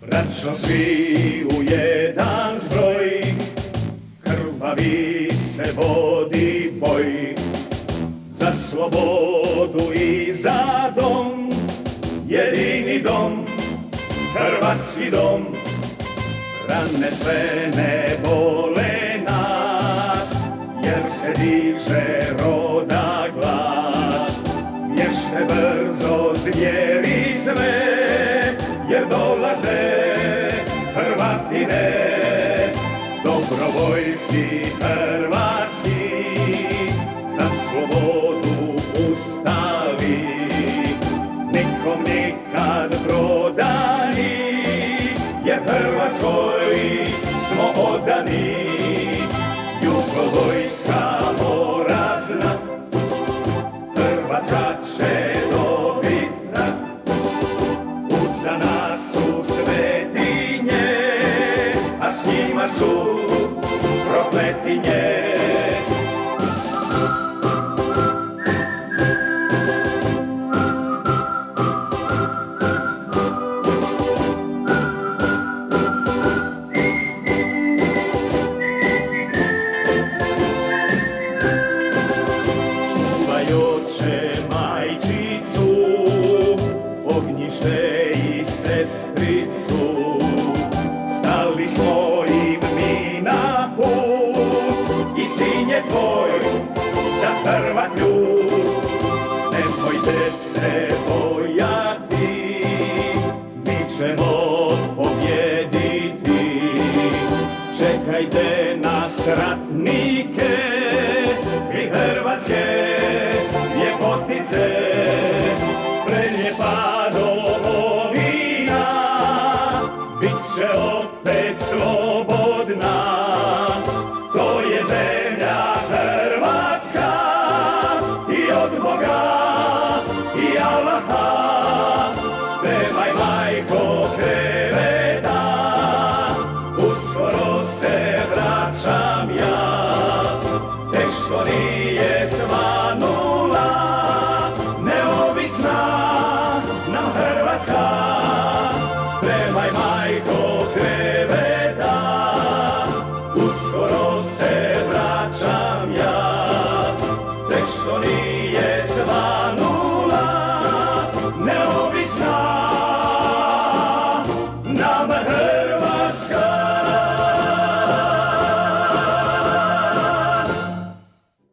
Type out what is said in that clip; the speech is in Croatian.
Braćo, svi u jedan zbroj, krvavi se vodi boj, za slobodu i za dom, jedini dom, hrvatski dom. Rane sve ne bole nas, jer se diže roda glas. Bježte brzo zvijeri sve, jer dolaze Hrvatine, dobrovoljci hrvatski, za slobodu ustali. Nikom nikad prodani, jer Hrvatskoj smo odani. Jugovojska mora znat, Hrvatska će dobit rat. Uza nas su svetinje, a s njima su prokletinje. Čuvajoće majčicu, ognjište i sestricu, stali smo im mi na put, i sin je tvoj za Hrvat ljud. Nemojte se bojati, mi ćemo pobjediti. Čekajte nas ratnike,